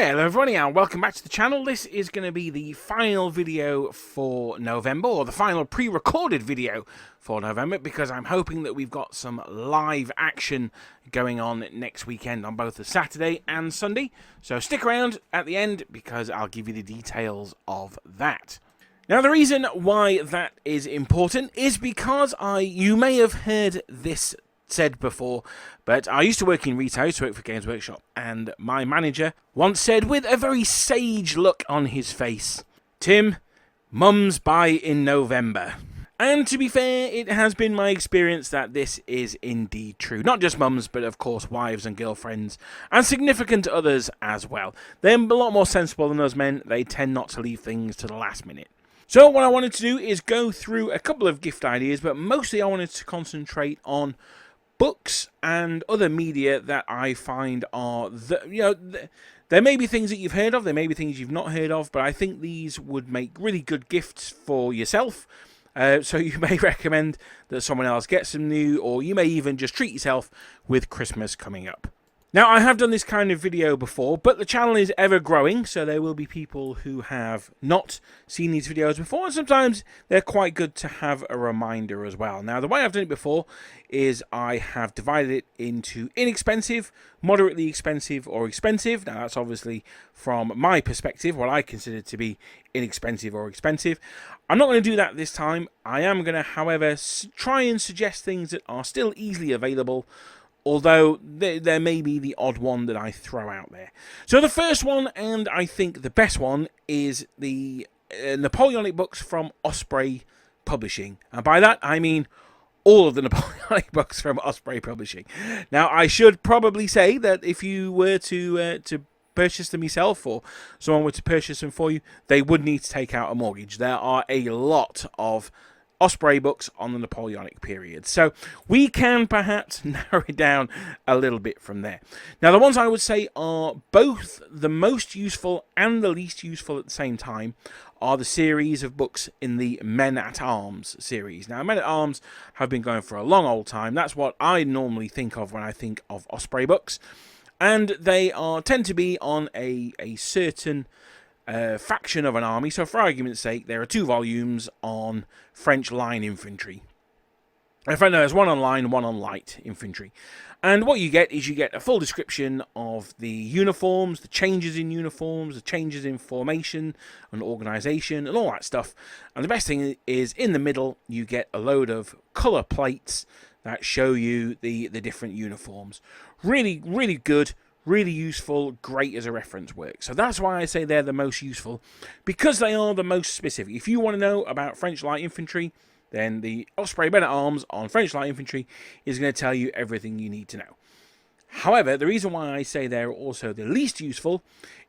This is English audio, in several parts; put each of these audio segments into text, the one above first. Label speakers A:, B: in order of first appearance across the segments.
A: Hello everybody and welcome back to the channel. This is going to be the final video for November, or the final pre-recorded video for November, because I'm hoping that we've got some live action going on next weekend on both the Saturday and Sunday. So stick around at the end because I'll give you the details of that. Now the reason why that is important is because you may have heard this said before, but I used to work in retail. I used to work for Games Workshop, and my manager once said with a very sage look on his face, "Tim, mums buy in November." And to be fair, it has been my experience that this is indeed true. Not just mums, but of course wives and girlfriends and significant others as well. They're a lot more sensible than us men. They tend not to leave things to the last minute. So what I wanted to do is go through a couple of gift ideas, but mostly I wanted to concentrate on books and other media that I find are, there may be things that you've heard of, there may be things you've not heard of, but I think these would make really good gifts for yourself. So you may recommend that someone else gets them new, or you may even just treat yourself with Christmas coming up. Now, I have done this kind of video before, but the channel is ever growing, so there will be people who have not seen these videos before, and sometimes they're quite good to have a reminder as well. Now, the way I've done it before is I have divided it into inexpensive, moderately expensive, or expensive. Now, that's obviously from my perspective, what I consider to be inexpensive or expensive. I'm not going to do that this time. I am going to, however, try and suggest things that are still easily available, although there may be the odd one that I throw out there. So the first one, and I think the best one, is the Napoleonic books from Osprey Publishing. And by that, I mean all of the Napoleonic books from Osprey Publishing. Now, I should probably say that if you were to purchase them yourself, or someone were to purchase them for you, they would need to take out a mortgage. There are a lot of Osprey books on the Napoleonic period, so we can perhaps narrow it down a little bit from there. Now, the ones I would say are both the most useful and the least useful at the same time are the series of books in the Men-at-Arms series. Now, Men-at-Arms have been going for a long old time. That's what I normally think of when I think of Osprey books, and they tend to be on a certain faction of an army. So for argument's sake, there are 2 volumes on French line infantry. In fact, no, there's one on line, one on light infantry. And what you get is you get a full description of the uniforms, the changes in uniforms, the changes in formation and organisation and all that stuff. And the best thing is, in the middle, you get a load of colour plates that show you the different uniforms. Really, really good. Really useful, great as a reference work. So that's why I say they're the most useful, because they are the most specific. If you want to know about French light infantry, then the Osprey Men-at-Arms on French light infantry is going to tell you everything you need to know. However, the reason why I say they're also the least useful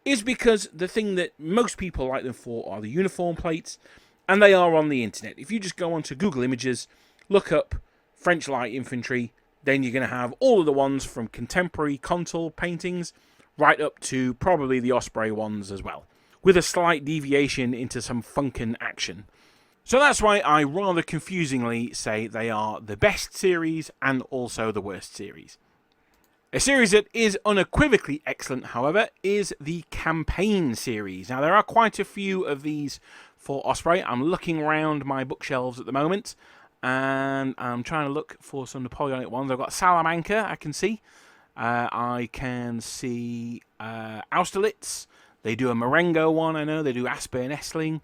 A: is because the thing that most people like them for are the uniform plates, and they are on the internet. If you just go onto Google Images, look up French light infantry, then you're going to have all of the ones from contemporary contour paintings right up to probably the Osprey ones as well, with a slight deviation into some funkin' action. So that's why I rather confusingly say they are the best series and also the worst series. A series that is unequivocally excellent, however, is the Campaign series. Now, there are quite a few of these for Osprey. I'm looking around my bookshelves at the moment, and I'm trying to look for some Napoleonic ones. I've got Salamanca, I can see. I can see Austerlitz. They do a Marengo one, I know. They do Aspern-Essling.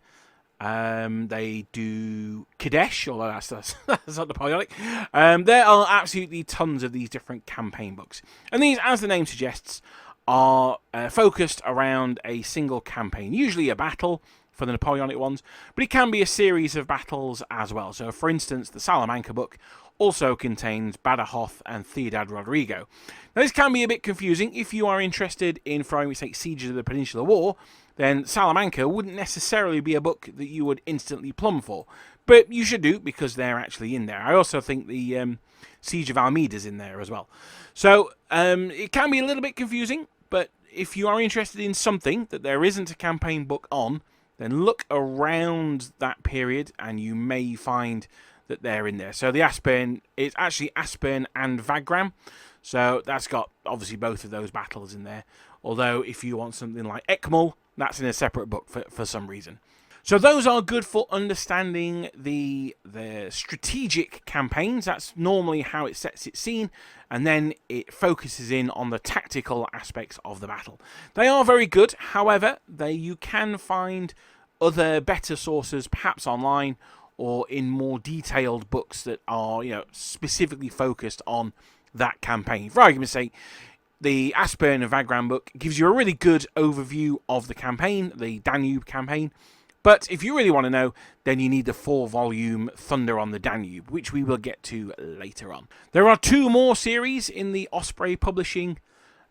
A: They do Kadesh, although that's not Napoleonic. There are absolutely tons of these different campaign books. And these, as the name suggests, are focused around a single campaign, usually a battle for the Napoleonic ones, but it can be a series of battles as well. So, for instance, the Salamanca book also contains Badajoz and Ciudad Rodrigo. Now, this can be a bit confusing. If you are interested in, for argument's sake, Sieges of the Peninsular War, then Salamanca wouldn't necessarily be a book that you would instantly plumb for, but you should do, because they're actually in there. I also think the Siege of Almeida's in there as well. So, it can be a little bit confusing, but if you are interested in something that there isn't a campaign book on, then look around that period and you may find that they're in there. So the Aspern, it's actually Aspern and Wagram. So that's got obviously both of those battles in there. Although if you want something like Ekmal, that's in a separate book for some reason. So those are good for understanding the strategic campaigns. That's normally how it sets its scene, and then it focuses in on the tactical aspects of the battle. They are very good. However, you can find other better sources, perhaps online or in more detailed books that are, specifically focused on that campaign. For argument's sake, the Aspern and Wagram book gives you a really good overview of the campaign, the Danube campaign. But if you really want to know, then you need the 4-volume Thunder on the Danube, which we will get to later on. There are 2 more series in the Osprey publishing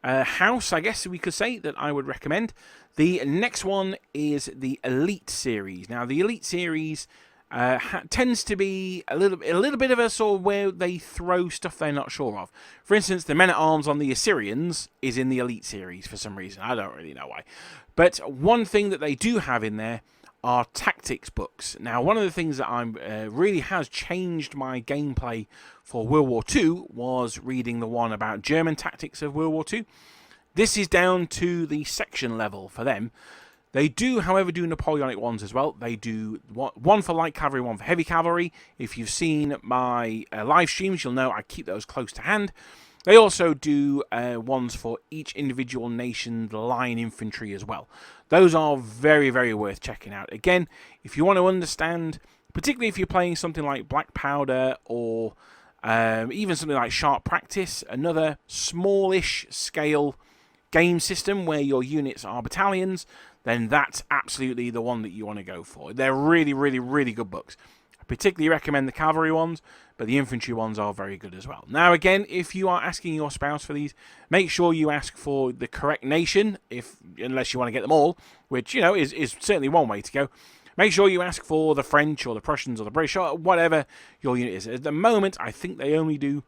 A: house, I guess we could say, that I would recommend. The next one is the Elite series. Now, the Elite series tends to be a little bit of a sort of where they throw stuff they're not sure of. For instance, the Men-at-Arms on the Assyrians is in the Elite series for some reason. I don't really know why. But one thing that they do have in there are tactics books. Now, one of the things that really has changed my gameplay for World War II was reading the one about German tactics of World War II. This is down to the section level for them. They do, however, do Napoleonic ones as well. They do one for light cavalry, one for heavy cavalry. If you've seen my live streams, you'll know I keep those close to hand. They also do ones for each individual nation's line infantry as well. Those are very, very worth checking out. Again, if you want to understand, particularly if you're playing something like Black Powder or even something like Sharp Practice, another smallish scale game system where your units are battalions, then that's absolutely the one that you want to go for. They're really, really, really good books. I particularly recommend the cavalry ones, but the infantry ones are very good as well. Now, again, if you are asking your spouse for these, make sure you ask for the correct nation, unless you want to get them all, which, is certainly one way to go. Make sure you ask for the French or the Prussians or the British or whatever your unit is. At the moment, I think they only do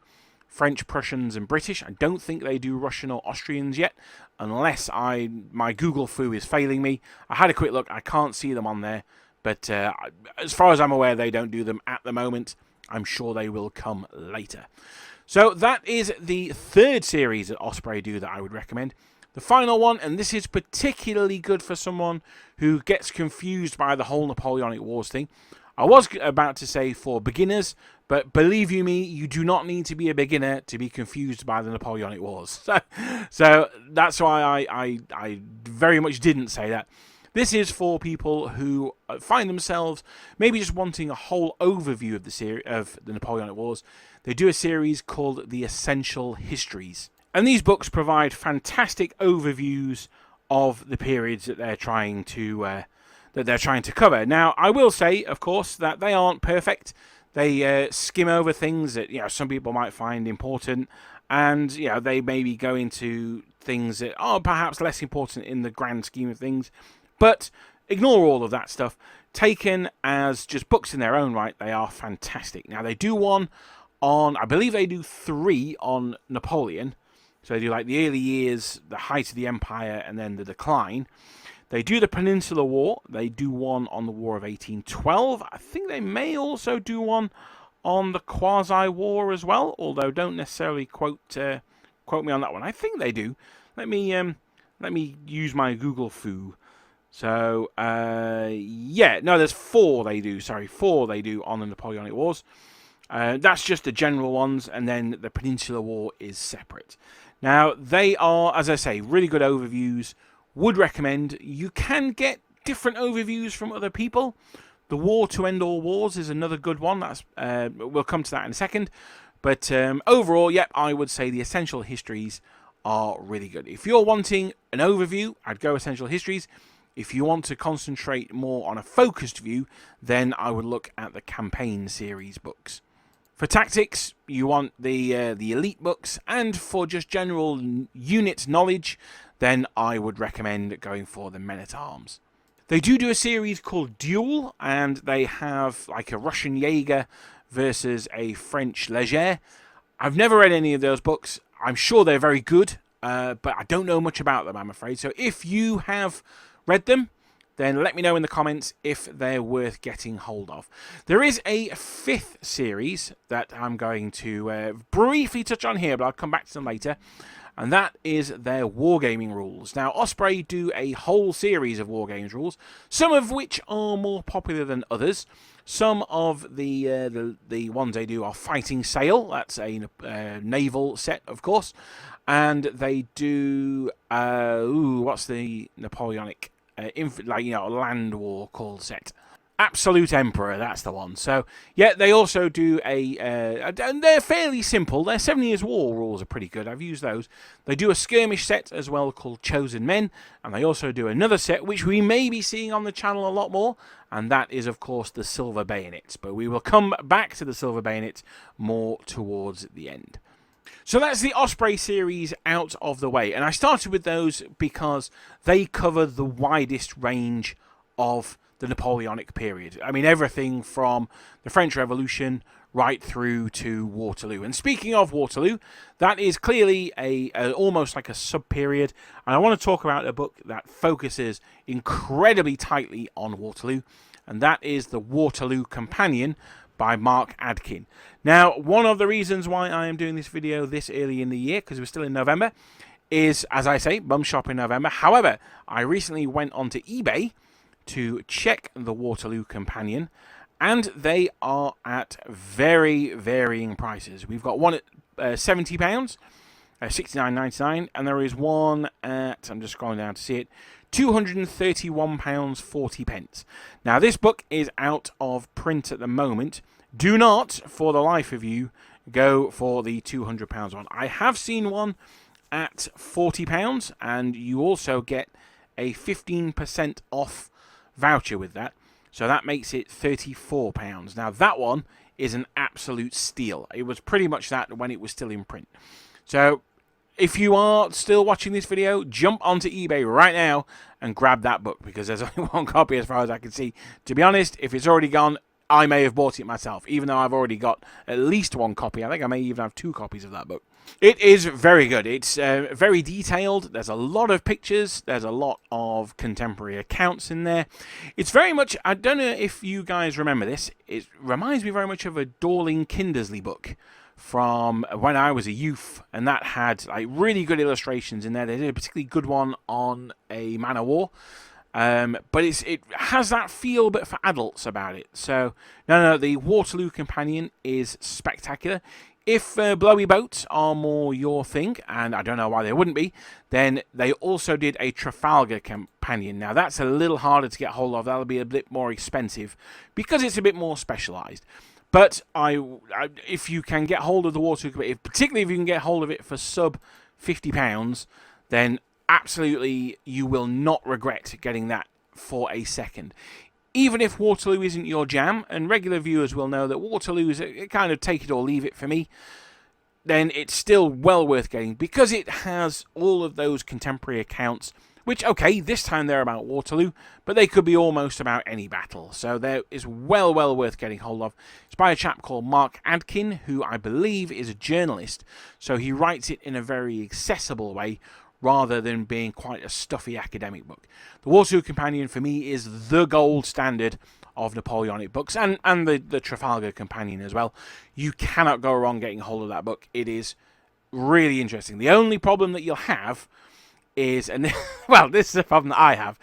A: French, Prussians, and British. I don't think they do Russian or Austrians yet, unless my Google foo is failing me. I had a quick look. I can't see them on there, but as far as I'm aware, they don't do them at the moment. I'm sure they will come later. So that is the 3rd series that Osprey do that I would recommend. The final one, and this is particularly good for someone who gets confused by the whole Napoleonic Wars thing. I was about to say for beginners, but believe you me, you do not need to be a beginner to be confused by the Napoleonic Wars. So that's why I very much didn't say that. This is for people who find themselves maybe just wanting a whole overview of the Napoleonic Wars. They do a series called The Essential Histories. And these books provide fantastic overviews of the periods that they're trying to cover. Now, I will say, of course, that they aren't perfect. They skim over things that some people might find important, and they maybe go into things that are perhaps less important in the grand scheme of things. But ignore all of that stuff. Taken as just books in their own right, they are fantastic. Now, they do one on, I believe they do 3 on Napoleon. So they do like the early years, the height of the empire, and then the decline. They do the Peninsular War. They do one on the War of 1812. I think they may also do one on the Quasi-War as well, although don't necessarily quote me on that one. I think they do. Let me use my Google foo. So, there's 4 they do. 4 they do on the Napoleonic Wars. That's just the general ones, and then the Peninsular War is separate. Now, they are, as I say, really good overviews. Would recommend. You can get different overviews from other people. The War to End All Wars is another good one. We'll come to that in a second. But overall, I would say the Essential Histories are really good. If you're wanting an overview, I'd go Essential Histories. If you want to concentrate more on a focused view, then I would look at the Campaign series books. For tactics, you want the Elite books, and for just general unit knowledge, then I would recommend going for the Men-at-Arms. They do a series called Duel, and they have like a Russian Jaeger versus a French Léger. I've never read any of those books. I'm sure they're very good, but I don't know much about them, I'm afraid. So if you have read them, then let me know in the comments if they're worth getting hold of. There is a 5th series that I'm going to briefly touch on here, but I'll come back to them later. And that is their Wargaming rules. Now, Osprey do a whole series of Wargames rules, some of which are more popular than others. Some of the ones they do are Fighting Sail. That's a naval set, of course. And they do, what's the Napoleonic, land war called set? Absolute Emperor, that's the one. So, yeah, they also do and they're fairly simple. Their 7 Years' War rules are pretty good. I've used those. They do a skirmish set as well called Chosen Men, and they also do another set, which we may be seeing on the channel a lot more, and that is, of course, the Silver Bayonets. But we will come back to the Silver Bayonets more towards the end. So that's the Osprey series out of the way, and I started with those because they cover the widest range of the Napoleonic period. I mean, everything from the French Revolution right through to Waterloo. And speaking of Waterloo, that is clearly almost like a sub-period. And I want to talk about a book that focuses incredibly tightly on Waterloo, and that is the Waterloo Companion by Mark Adkin. Now, one of the reasons why I am doing this video this early in the year, because we're still in November, is, as I say, bum shop in November. However, I recently went onto eBay to check the Waterloo Companion, and they are at very varying prices. We've got one at £70, £69.99, and there is one at, I'm just scrolling down to see it, £231.40. Now, this book is out of print at the moment. Do not, for the life of you, go for the £200 one. I have seen one at £40, and you also get a 15% off voucher with that, so that makes it £34. Now, that one is an absolute steal. It was pretty much that when it was still in print. So if you are still watching this video, jump onto eBay right now and grab that book, because there's only one copy as far as I can see. To be honest, if it's already gone, I may have bought it myself, even though I've already got at least one copy. I think I may even have 2 copies of that book. It is very good. It's very detailed. There's a lot of pictures. There's a lot of contemporary accounts in there. It's very much, I don't know if you guys remember this, it reminds me very much of a Dorling Kindersley book from when I was a youth, and that had like really good illustrations in there. They did a particularly good one on a man of war. But it has that feel, but for adults about it. So, no, the Waterloo Companion is spectacular. If blowy boats are more your thing, and I don't know why they wouldn't be, then they also did a Trafalgar Companion. Now, that's a little harder to get hold of. That'll be a bit more expensive because it's a bit more specialised. But if you can get hold of the Waterloo Companion, particularly if you can get hold of it for sub £50, then absolutely you will not regret getting that for a second. Even if Waterloo isn't your jam, and regular viewers will know that Waterloo is a kind of take it or leave it for me, then it's still well worth getting, because it has all of those contemporary accounts, which, okay, this time they're about Waterloo, but they could be almost about any battle. So there is well worth getting hold of. It's by a chap called Mark Adkin, who I believe is a journalist, so he writes it in a very accessible way, rather than being quite a stuffy academic book. The Waterloo Companion, for me, is the gold standard of Napoleonic books, and the Trafalgar Companion as well. You cannot go wrong getting hold of that book. It is really interesting. The only problem that you'll have is, and well, this is a problem that I have,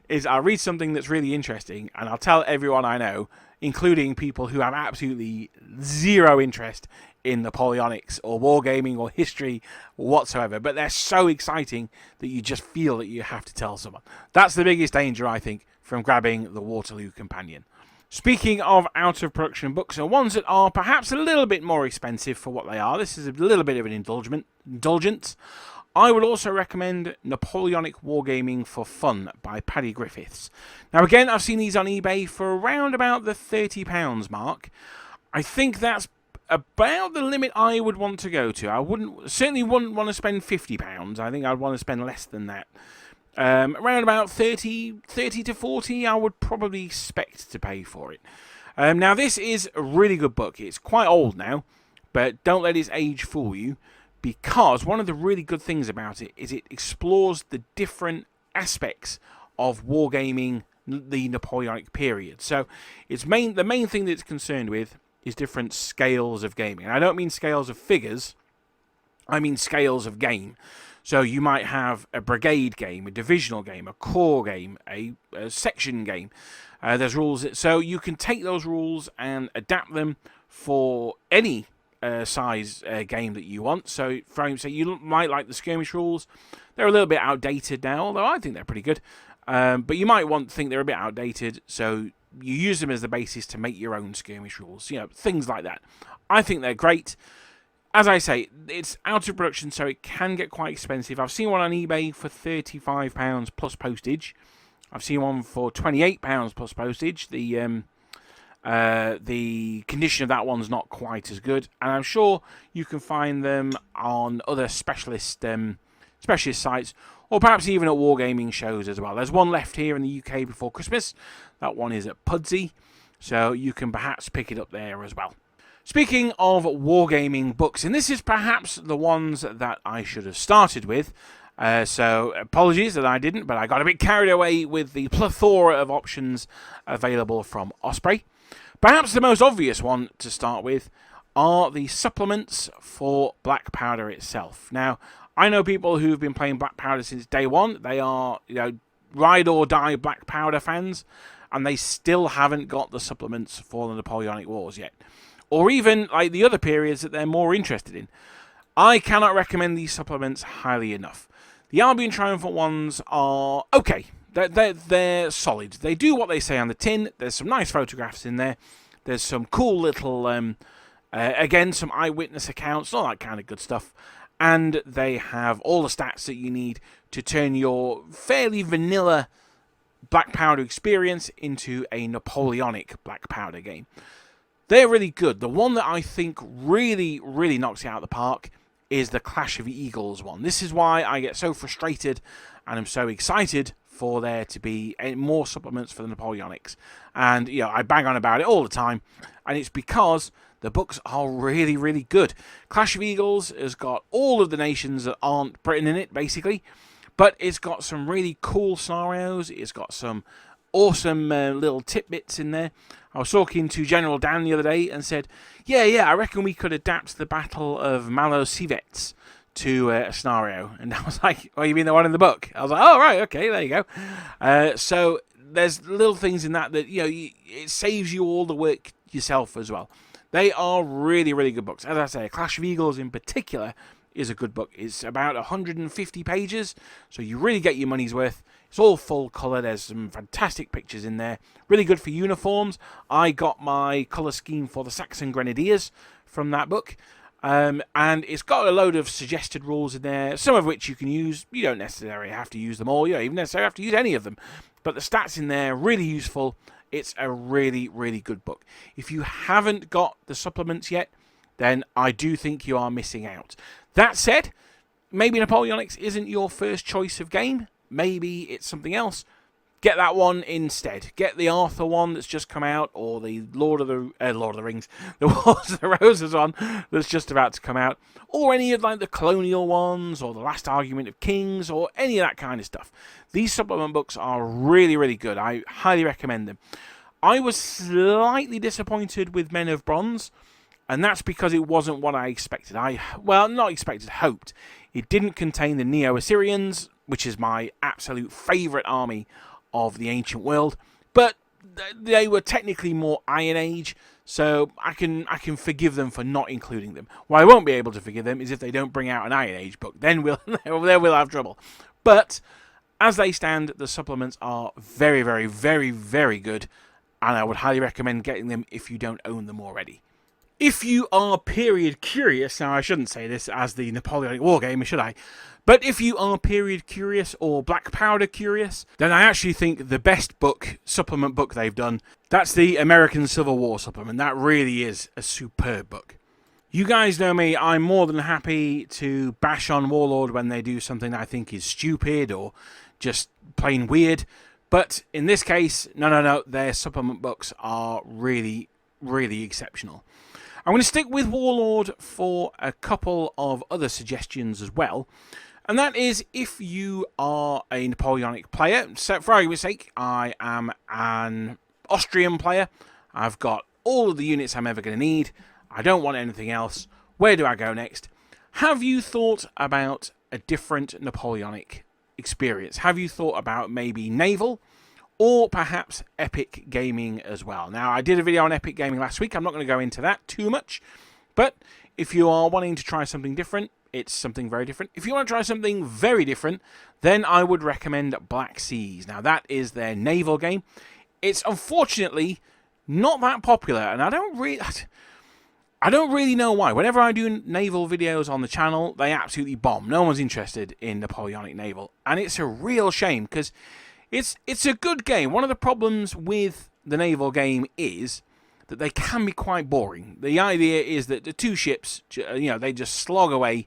A: is I'll read something that's really interesting, and I'll tell everyone I know, including people who have absolutely zero interest in Napoleonics or wargaming or history whatsoever, but they're so exciting that you just feel that you have to tell someone. That's the biggest danger, I think, from grabbing the Waterloo Companion. Speaking of out-of-production books, and ones that are perhaps a little bit more expensive for what they are, this is a little bit of an indulgence. I would also recommend Napoleonic Wargaming for Fun by Paddy Griffiths. Now again, I've seen these on eBay for around about the £30 mark. I think that's about the limit I would want to go to. I certainly wouldn't want to spend £50. I think I'd want to spend less than that. Around about 30 to 40, I would probably expect to pay for it. Now, this is a really good book. It's quite old now, but don't let its age fool you, because one of the really good things about it is it explores the different aspects of wargaming the Napoleonic period. So the main thing that it's concerned with is different scales of gaming. And I don't mean scales of figures, I mean scales of game. So you might have a brigade game, a divisional game, a corps game, a section game. There's rules, so you can take those rules and adapt them for any size game that you want. So, for instance, you might like the skirmish rules. They're a little bit outdated now, although I think they're pretty good. But you might think they're a bit outdated, so you use them as the basis to make your own skirmish rules. You know, things like that. I think they're great. As I say, it's out of production, so it can get quite expensive. I've seen one on eBay for £35 plus postage. I've seen one for £28 plus postage. The condition of that one's not quite as good, and I'm sure you can find them on other specialist sites, or perhaps even at Wargaming shows as well. There's one left here in the UK before Christmas. That one is at Pudsey, so you can perhaps pick it up there as well. Speaking of Wargaming books, and this is perhaps the ones that I should have started with, so apologies that I didn't, but I got a bit carried away with the plethora of options available from Osprey. Perhaps the most obvious one to start with are the supplements for Black Powder itself. Now, I know people who've been playing Black Powder since day one. They are, ride or die Black Powder fans, and they still haven't got the supplements for the Napoleonic Wars yet, or even like the other periods that they're more interested in. I cannot recommend these supplements highly enough. The Albion Triumphant ones are okay. They're solid. They do what they say on the tin. There's some nice photographs in there. There's some cool little, again, some eyewitness accounts, all that kind of good stuff. And they have all the stats that you need to turn your fairly vanilla Black Powder experience into a Napoleonic Black Powder game. They're really good. The one that I think really, really knocks it out of the park is the Clash of Eagles one. This is why I get so frustrated and I'm so excited for there to be more supplements for the Napoleonics. And, I bang on about it all the time. And it's because the books are really, really good. Clash of Eagles has got all of the nations that aren't Britain in it, basically. But it's got some really cool scenarios. It's got some awesome little tidbits in there. I was talking to General Dan the other day and said, yeah, I reckon we could adapt the Battle of Malo-Civets to a scenario. And I was like, oh, you mean the one in the book? I was like, oh, right, okay, there you go. So there's little things in that it saves you all the work yourself as well. They are really, really good books. As I say, Clash of Eagles in particular is a good book. It's about 150 pages, so you really get your money's worth. It's all full colour. There's some fantastic pictures in there. Really good for uniforms. I got my colour scheme for the Saxon Grenadiers from that book. And it's got a load of suggested rules in there, some of which you can use. You don't necessarily have to use them all. You don't even necessarily have to use any of them. But the stats in there are really useful. It's a really, really good book. If you haven't got the supplements yet, then I do think you are missing out. That said, maybe Napoleonics isn't your first choice of game. Maybe it's something else. Get that one instead. Get the Arthur one that's just come out, or the Lord of the Rings, the Wars of the Roses one that's just about to come out, or any of the colonial ones, or the Last Argument of Kings, or any of that kind of stuff. These supplement books are really, really good. I highly recommend them. I was slightly disappointed with Men of Bronze, and that's because it wasn't what I expected. Not expected, hoped. It didn't contain the Neo-Assyrians, which is my absolute favourite army of the ancient world, but they were technically more Iron Age, so I can forgive them for not including them. What I won't be able to forgive them is if they don't bring out an Iron Age book. Then we'll have trouble. But as they stand, the supplements are very, very, very, very good, and I would highly recommend getting them if you don't own them already. If you are period curious, now I shouldn't say this as the Napoleonic Wargamer, should I? But if you are period curious or Black Powder curious, then I actually think the best supplement book they've done, that's the American Civil War supplement. That really is a superb book. You guys know me, I'm more than happy to bash on Warlord when they do something I think is stupid or just plain weird. But in this case, no, their supplement books are really, really exceptional. I'm going to stick with Warlord for a couple of other suggestions as well. And that is if you are a Napoleonic player. So for argument's sake, I am an Austrian player. I've got all of the units I'm ever going to need. I don't want anything else. Where do I go next? Have you thought about a different Napoleonic experience? Have you thought about maybe Naval or perhaps Epic Gaming as well? Now, I did a video on Epic Gaming last week. I'm not going to go into that too much. But if you are wanting to try something different, it's something very different. If you want to try something very different, then I would recommend Black Seas. Now, that is their naval game. It's unfortunately not that popular, and I don't really know why. Whenever I do naval videos on the channel, they absolutely bomb. No one's interested in Napoleonic Naval, and it's a real shame because it's a good game. One of the problems with the naval game is that they can be quite boring. The idea is that the two ships, they just slog away,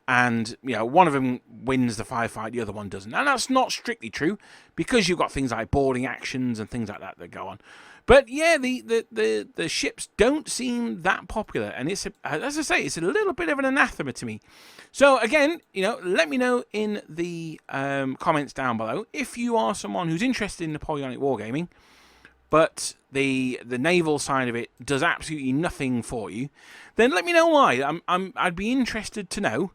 A: and one of them wins the firefight, the other one doesn't. And that's not strictly true, because you've got things like boarding actions and things like that go on. But yeah, the ships don't seem that popular, and it's as I say, it's a little bit of an anathema to me. So again, let me know in the comments down below if you are someone who's interested in Napoleonic Wargaming, but the naval side of it does absolutely nothing for you. Then let me know why. I'd be interested to know.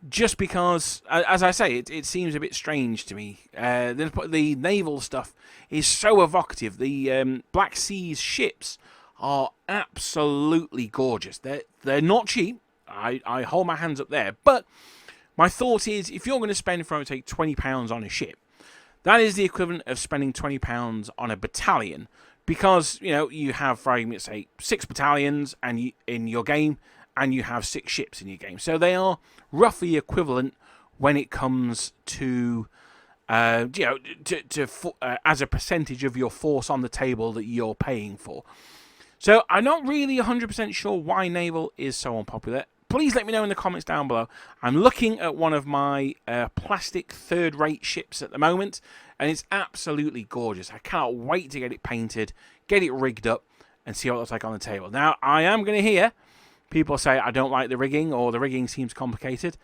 A: Just because, as I say, it seems a bit strange to me. The naval stuff is so evocative. The Black Seas ships are absolutely gorgeous. They're not cheap. I hold my hands up there. But my thought is, if you're going to spend, for take £20 on a ship, that is the equivalent of spending £20 on a battalion. Because you have, for argument's sake, 6 battalions in your game, and you have 6 ships in your game. So they are roughly equivalent when it comes to, as a percentage of your force on the table that you're paying for. So I'm not really 100% sure why naval is so unpopular. Please let me know in the comments down below. I'm looking at one of my plastic third-rate ships at the moment, and it's absolutely gorgeous. I cannot wait to get it painted, get it rigged up, and see what it looks like on the table. Now, I am going to hear people say I don't like the rigging, or the rigging seems complicated.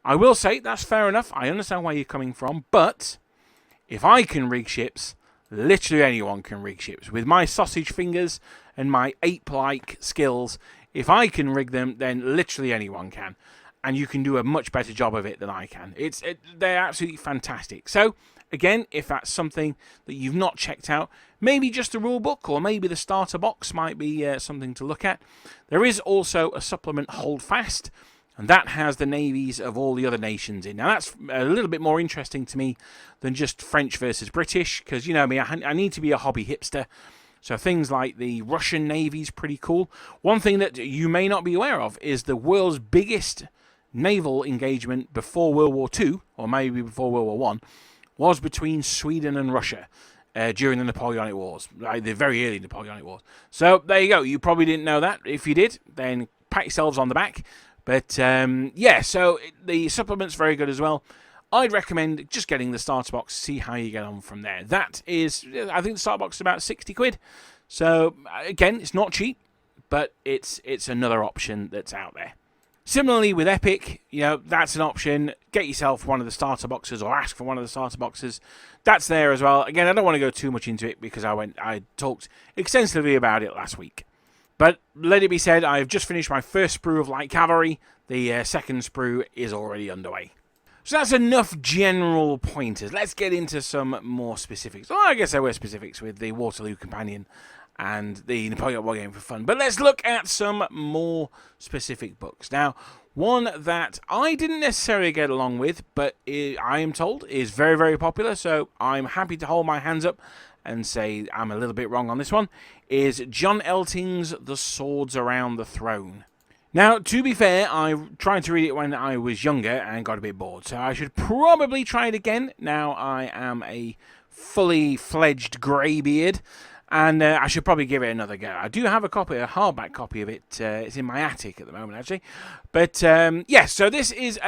A: I will say that's fair enough. I understand where you're coming from, but if I can rig ships, literally anyone can rig ships. With my sausage fingers and my ape-like skills, if I can rig them, then literally anyone can. And you can do a much better job of it than I can. They're absolutely fantastic. So, again, if that's something that you've not checked out, maybe just the rule book or maybe the starter box might be something to look at. There is also a supplement Holdfast, and that has the navies of all the other nations in. Now, that's a little bit more interesting to me than just French versus British, because, you know me, I need to be a hobby hipster. So things like the Russian Navy's pretty cool. One thing that you may not be aware of is the world's biggest naval engagement before World War II, or maybe before World War I, was between Sweden and Russia during the Napoleonic Wars, like the very early Napoleonic Wars. So there you go. You probably didn't know that. If you did, then pat yourselves on the back. But yeah, so the supplement's very good as well. I'd recommend just getting the starter box, see how you get on from there. That is, I think the starter box is about 60 quid. So, again, it's not cheap, but it's another option that's out there. Similarly with Epic, that's an option. Get yourself one of the starter boxes or ask for one of the starter boxes. That's there as well. Again, I don't want to go too much into it because I talked extensively about it last week. But let it be said, I've just finished my first sprue of light cavalry. The second sprue is already underway. So that's enough general pointers. Let's get into some more specifics. Well, I guess there were specifics with the Waterloo Companion and the Napoleonic Wargaming for fun. But let's look at some more specific books. Now, one that I didn't necessarily get along with, but I am told is very, very popular, so I'm happy to hold my hands up and say I'm a little bit wrong on this one, is John Elting's The Swords Around the Throne. Now, to be fair, I tried to read it when I was younger and got a bit bored, so I should probably try it again. Now I am a fully fledged greybeard, and I should probably give it another go. I do have a hardback copy of it. It's in my attic at the moment, actually. But yeah, so this is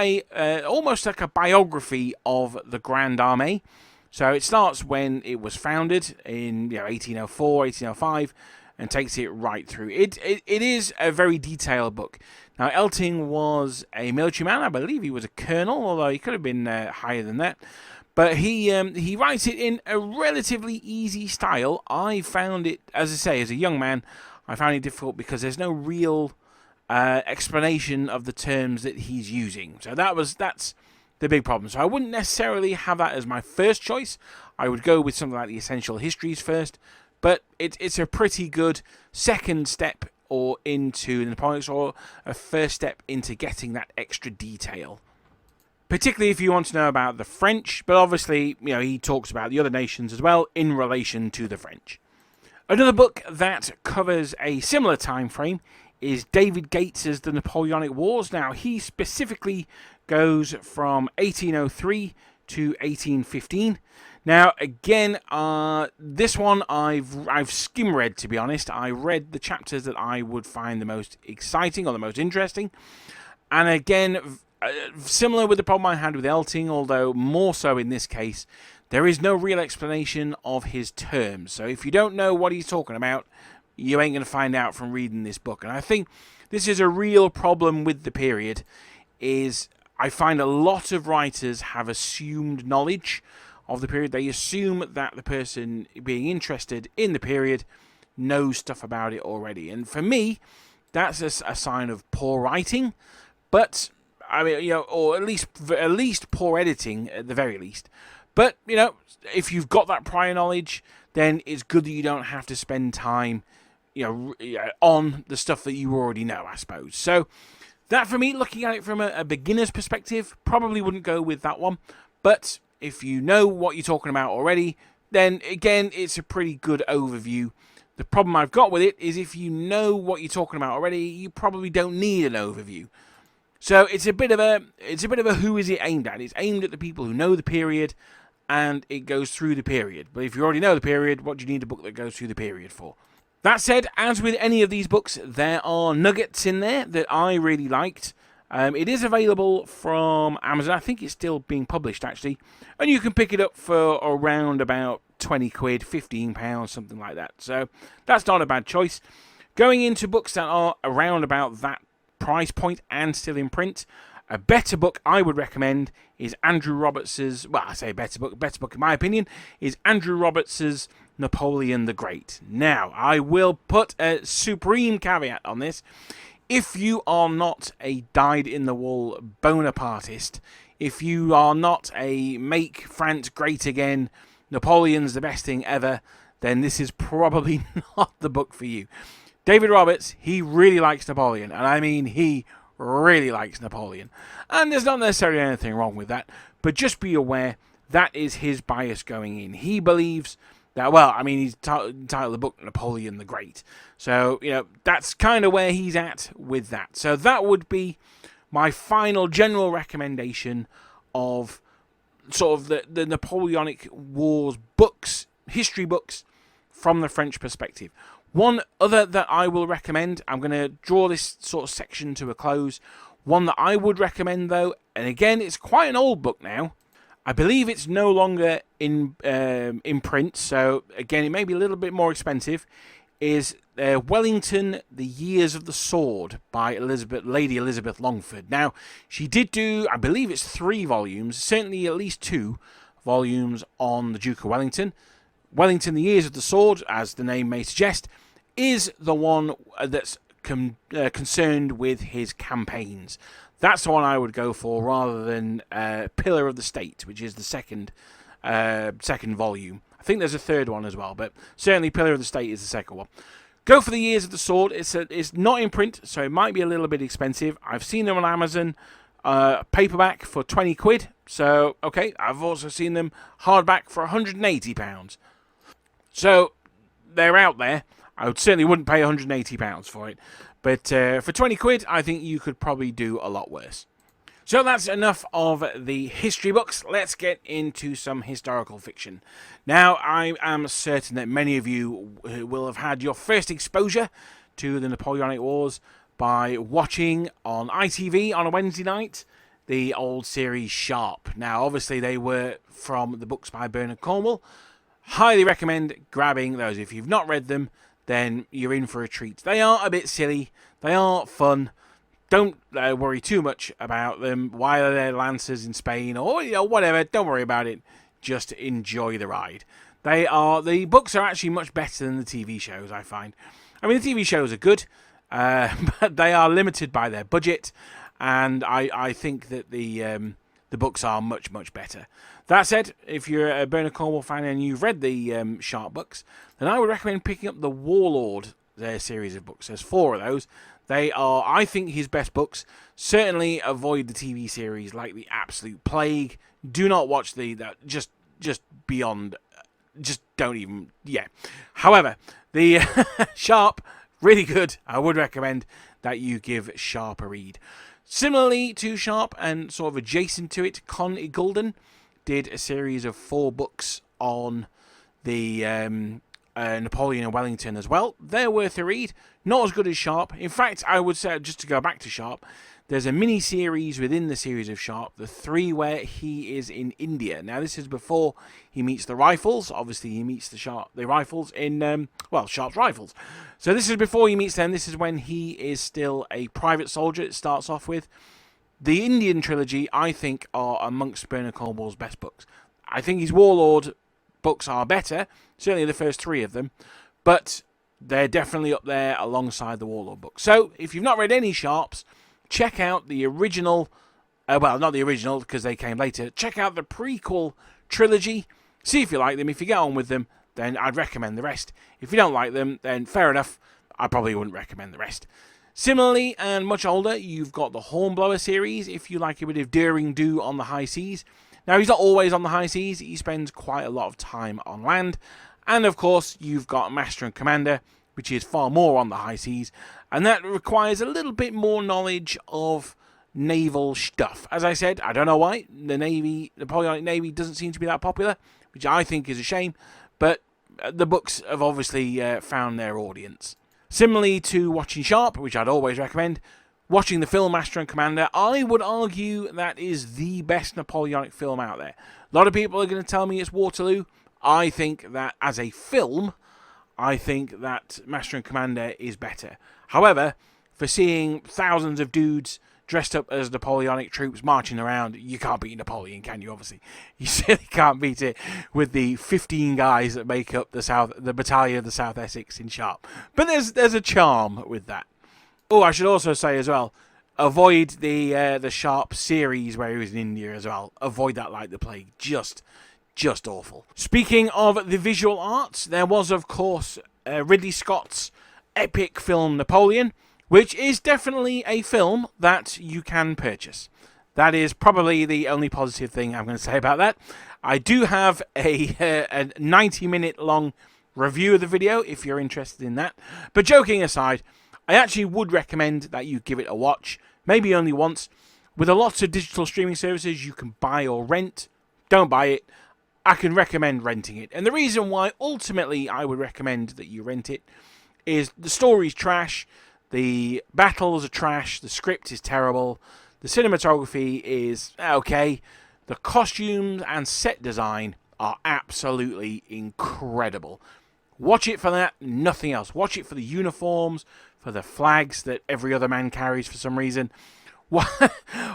A: almost like a biography of the Grand Armée. So it starts when it was founded in 1804, 1805. and takes it right through. It is a very detailed book. Now, Elting was a military man. I believe he was a colonel, although he could have been higher than that. But he writes it in a relatively easy style. I found it, as I say, as a young man, I found it difficult because there's no real explanation of the terms that he's using. So that's the big problem. So I wouldn't necessarily have that as my first choice. I would go with something like the Essential Histories first. But it's a pretty good second step or into the Napoleonics, or a first step into getting that extra detail. Particularly if you want to know about the French, but obviously, he talks about the other nations as well in relation to the French. Another book that covers a similar time frame is David Gates's The Napoleonic Wars. Now, he specifically goes from 1803 to 1815. Now, again, this one I've skim-read, to be honest. I read the chapters that I would find the most exciting or the most interesting. And again, similar with the problem I had with Elting, although more so in this case, there is no real explanation of his terms. So if you don't know what he's talking about, you ain't going to find out from reading this book. And I think this is a real problem with the period, is I find a lot of writers have assumed knowledge of the period. They assume that the person being interested in the period knows stuff about it already. And for me, that's a sign of poor writing, but I mean, or at least poor editing at the very least. But, if you've got that prior knowledge, then it's good that you don't have to spend time, on the stuff that you already know, I suppose. So that, for me, looking at it from a beginner's perspective, probably wouldn't go with that one. But if you know what you're talking about already, then again, it's a pretty good overview. The problem I've got with it is if you know what you're talking about already, you probably don't need an overview. So it's a bit of a who is it aimed at? It's aimed at the people who know the period, and it goes through the period. But if you already know the period, what do you need a book that goes through the period for? That said, as with any of these books, there are nuggets in there that I really liked. It is available from Amazon. I think it's still being published, actually. And you can pick it up for around about 20 quid, £15, something like that. So that's not a bad choice. Going into books that are around about that price point and still in print, a better book I would recommend is Andrew Roberts's, well, I say better book in my opinion, is Andrew Roberts's Napoleon the Great. Now, I will put a supreme caveat on this. If you are not a dyed-in-the-wool Bonapartist, if you are not a make France great again, Napoleon's the best thing ever, then this is probably not the book for you. David Roberts, he really likes Napoleon, and I mean he really likes Napoleon. And there's not necessarily anything wrong with that, but just be aware that is his bias going in. He believes that, well, I mean, he's titled the book Napoleon the Great. So, that's kind of where he's at with that. So that would be my final general recommendation of sort of the Napoleonic Wars books, history books, from the French perspective. One other that I will recommend, I'm going to draw this sort of section to a close. One that I would recommend, though, and again, it's quite an old book now. I believe it's no longer in print, so again, it may be a little bit more expensive, is Wellington, The Years of the Sword by Lady Elizabeth Longford. Now, she did do, I believe it's 3 volumes, certainly at least 2 volumes on the Duke of Wellington. Wellington, The Years of the Sword, as the name may suggest, is the one that's concerned with his campaigns. That's the one I would go for rather than Pillar of the State, which is the second volume. I think there's a third one as well, but certainly Pillar of the State is the second one. Go for The Years of the Sword. It's not in print, so it might be a little bit expensive. I've seen them on Amazon paperback for 20 quid. So, okay, I've also seen them hardback for £180. So, they're out there. I certainly wouldn't pay £180 for it. But for 20 quid, I think you could probably do a lot worse. So that's enough of the history books. Let's get into some historical fiction. Now, I am certain that many of you will have had your first exposure to the Napoleonic Wars by watching on ITV on a Wednesday night the old series Sharp. Now, obviously, they were from the books by Bernard Cornwell. Highly recommend grabbing those. If you've not read them, then you're in for a treat. They are a bit silly. They are fun. Don't worry too much about them. Why are there lancers in Spain or whatever? Don't worry about it. Just enjoy the ride. The books are actually much better than the TV shows, I find. I mean, the TV shows are good, but they are limited by their budget, and I think that the books are much, much better. That said, if you're a Bernard Cornwell fan and you've read the Sharp books, then I would recommend picking up the Warlord series of books. There's 4 of those. They are, I think, his best books. Certainly avoid the TV series like the absolute plague. Do not watch just beyond. Just don't even. Yeah. However, the Sharp, really good. I would recommend that you give Sharp a read. Similarly to Sharp and sort of adjacent to it, Con Igulden did a series of 4 books on the Napoleon and Wellington as well. They're worth a read. Not as good as Sharp. In fact, I would say, just to go back to Sharp, there's a mini-series within the series of Sharp, the 3 where he is in India. Now, this is before he meets the Rifles. Obviously, he meets the Rifles in, Sharp's Rifles. So this is before he meets them. This is when he is still a private soldier, it starts off with. The Indian trilogy, I think, are amongst Bernard Cornwell's best books. I think his Warlord books are better, certainly the first 3 of them, but they're definitely up there alongside the Warlord books. So, if you've not read any Sharps, check out the original, not the original because they came later, check out the prequel trilogy, see if you like them. If you get on with them, then I'd recommend the rest. If you don't like them, then fair enough, I probably wouldn't recommend the rest. Similarly, and much older, you've got the Hornblower series, if you like a bit of daring do on the high seas. Now, he's not always on the high seas, he spends quite a lot of time on land. And of course, you've got Master and Commander, which is far more on the high seas, and that requires a little bit more knowledge of naval stuff. As I said, I don't know why the Napoleonic Navy doesn't seem to be that popular, which I think is a shame, but the books have obviously found their audience. Similarly to watching Sharp, which I'd always recommend, watching the film Master and Commander, I would argue that is the best Napoleonic film out there. A lot of people are going to tell me it's Waterloo. I think that as a film, I think that Master and Commander is better. However, for seeing thousands of dudes dressed up as Napoleonic troops marching around, you can't beat Napoleon, can you? Obviously, you certainly can't beat it with the 15 guys that make up the Battalion of the South Essex in Sharp. But there's a charm with that. Oh, I should also say as well, avoid the Sharp series where he was in India as well. Avoid that like the plague. Just awful. Speaking of the visual arts, there was, of course, Ridley Scott's epic film Napoleon, which is definitely a film that you can purchase. That is probably the only positive thing I'm going to say about that. I do have a 90-minute long review of the video if you're interested in that. But joking aside, I actually would recommend that you give it a watch, maybe only once. With a lot of digital streaming services you can buy or rent. Don't buy it. I can recommend renting it. And the reason why ultimately I would recommend that you rent it is the story's trash, the battles are trash, the script is terrible, the cinematography is okay, the costumes and set design are absolutely incredible. Watch it for that, nothing else. Watch it for the uniforms, for the flags that every other man carries for some reason.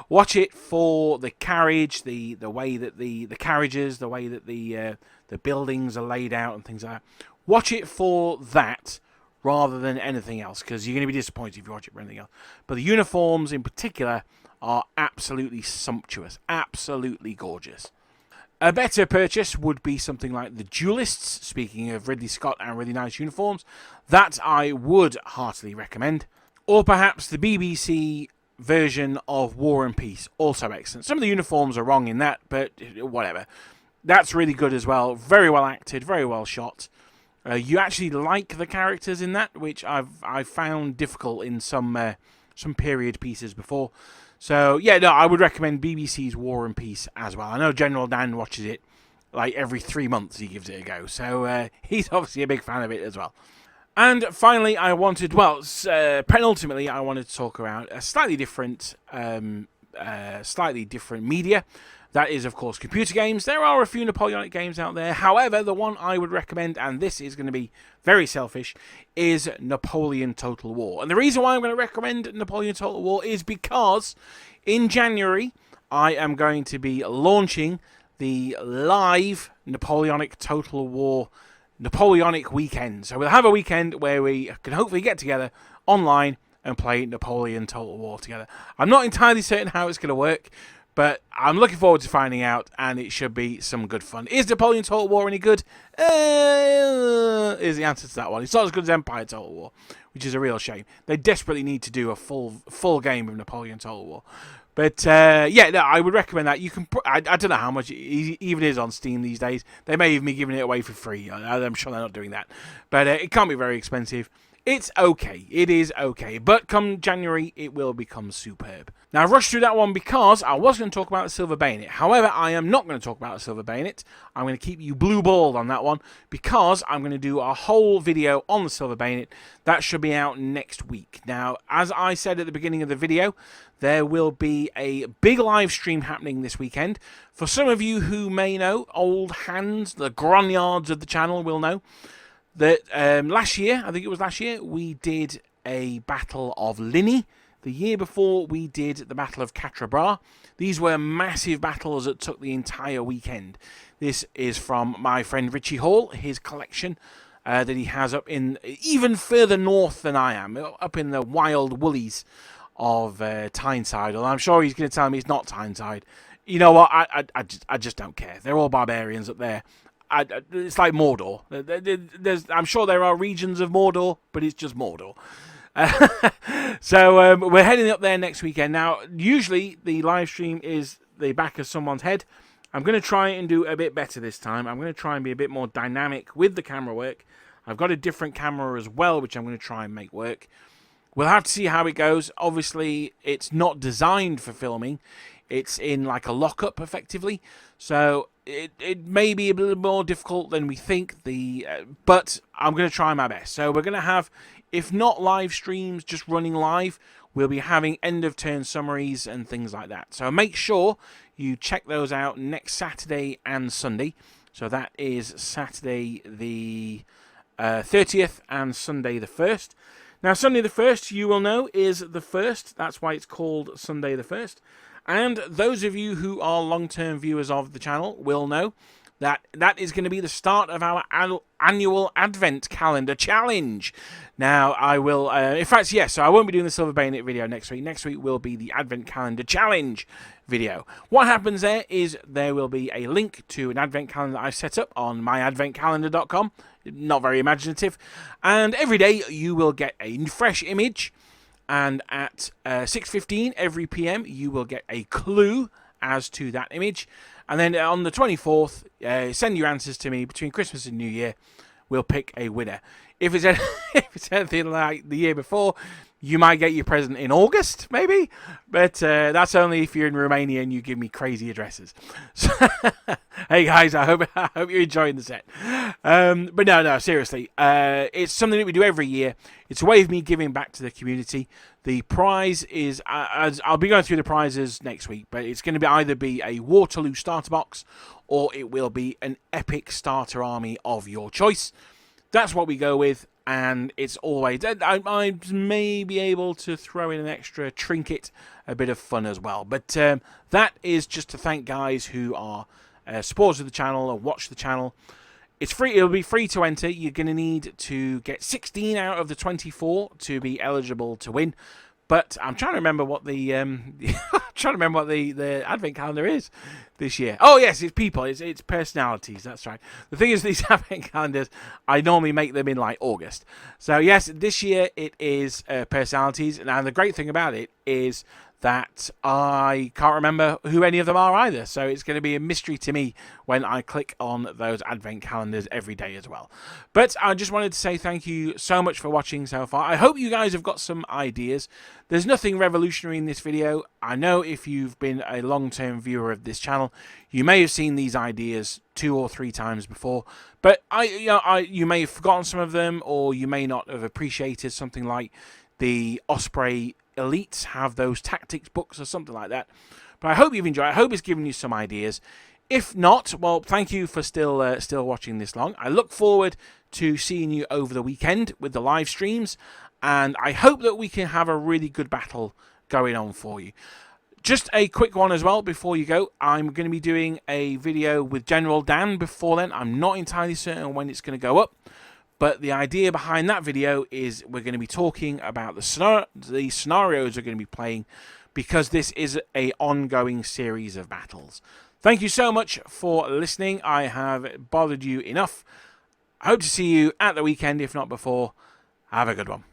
A: Watch it for the carriage, the way that the carriages, the way that the buildings are laid out and things like that. Watch it for that rather than anything else, because you're going to be disappointed if you watch it for anything else. But the uniforms in particular are absolutely sumptuous, absolutely gorgeous. A better purchase would be something like The Duelists, speaking of Ridley Scott and really nice uniforms. That I would heartily recommend. Or perhaps the BBC version of War and Peace, also excellent. Some of the uniforms are wrong in that, but whatever. That's really good as well. Very well acted, very well shot. You actually like the characters in that, which I've found difficult in some period pieces before. So yeah, no, I would recommend BBC's War and Peace as well. I know General Dan watches it like every 3 months. He gives it a go, so he's obviously a big fan of it as well. And finally, penultimately, I wanted to talk about a slightly different media. That is, of course, computer games. There are a few Napoleonic games out there. However, the one I would recommend, and this is going to be very selfish, is Napoleon Total War. And the reason why I'm going to recommend Napoleon Total War is because in January, I am going to be launching the live Napoleonic Total War Napoleonic weekend. So we'll have a weekend where we can hopefully get together online and play Napoleon Total War together. I'm not entirely certain how it's going to work, but I'm looking forward to finding out, and it should be some good fun. Is Napoleon Total War any good? Is the answer to that one. It's not as good as Empire Total War, which is a real shame. They desperately need to do a full game of Napoleon Total War. But, yeah, no, I would recommend that. You can. I don't know how much it even is on Steam these days. They may even be giving it away for free. I'm sure they're not doing that. But it can't be very expensive. It's okay. It is okay. But come January, it will become superb. Now, I've rushed through that one because I was going to talk about the Silver Bayonet. However, I am not going to talk about the Silver Bayonet. I'm going to keep you blue-balled on that one because I'm going to do a whole video on the Silver Bayonet. That should be out next week. Now, as I said at the beginning of the video, there will be a big live stream happening this weekend. For some of you who may know, old hands, the grognards of the channel will know, that last year, I think it was last year, we did a Battle of Ligny. The year before, we did the Battle of Quatre Bras. These were massive battles that took the entire weekend. This is from my friend Richie Hall, his collection that he has up in even further north than I am, up in the wild woolies of Tyneside. Well, I'm sure he's going to tell me it's not Tyneside. You know what? I just don't care. They're all barbarians up there. It's like Mordor. I'm sure there are regions of Mordor, but it's just Mordor. So we're heading up there next weekend. Now, usually the live stream is the back of someone's head. I'm going to try and do a bit better this time. I'm going to try and be a bit more dynamic with the camera work. I've got a different camera as well, which I'm going to try and make work. We'll have to see how it goes. Obviously, it's not designed for filming. It's in like a lockup, effectively. So it may be a little more difficult than we think. But I'm going to try my best. So we're going to have, if not live streams, just running live. We'll be having end-of-turn summaries and things like that. So make sure you check those out next Saturday and Sunday. So that is Saturday the 30th and Sunday the 1st. Now, Sunday the 1st, you will know, is the 1st. That's why it's called Sunday the 1st. And those of you who are long-term viewers of the channel will know that that is going to be the start of our annual Advent Calendar Challenge. Now, I will... in fact, yes, so I won't be doing the Silver Bayonet video next week. Next week will be the Advent Calendar Challenge video. What happens there is there will be a link to an Advent Calendar I've set up on myadventcalendar.com. Not very imaginative. And every day you will get a fresh image. And at 6:15 every PM, you will get a clue as to that image. And then on the 24th, send your answers to me between Christmas and New Year. We'll pick a winner. If it's anything like the year before, you might get your present in August, maybe. But that's only if you're in Romania and you give me crazy addresses. So, hey guys, I hope you're enjoying the set. But no, seriously, it's something that we do every year. It's a way of me giving back to the community. The prize is, I'll be going through the prizes next week, but it's going to either be a Waterloo starter box or it will be an epic starter army of your choice. That's what we go with, and it's always... I may be able to throw in an extra trinket, a bit of fun as well. But that is just to thank guys who are supporters of the channel or watch the channel. It's free. It'll be free to enter. You're going to need to get 16 out of the 24 to be eligible to win. But I'm trying to remember what the the Advent calendar is this year. Oh yes, it's people. It's personalities. That's right. The thing is, these Advent calendars, I normally make them in like August. So yes, this year it is personalities. And the great thing about it is that I can't remember who any of them are either. So it's going to be a mystery to me when I click on those Advent calendars every day as well. But I just wanted to say thank you so much for watching so far. I hope you guys have got some ideas. There's nothing revolutionary in this video. I know if you've been a long-term viewer of this channel, you may have seen these ideas 2 or 3 times before. But you may have forgotten some of them, or you may not have appreciated something like the Osprey Elites have those tactics books or something like that. But I hope you've enjoyed it. I hope it's given you some ideas. If not, well, thank you for still watching this long. I look forward to seeing you over the weekend with the live streams, and I hope that we can have a really good battle going on for you. Just a quick one as well before you go. I'm going to be doing a video with General Dan before then. I'm not entirely certain when it's going to go up, but the idea behind that video is we're going to be talking about the scenarios we're going to be playing, because this is an ongoing series of battles. Thank you so much for listening. I have bothered you enough. I hope to see you at the weekend, if not before. Have a good one.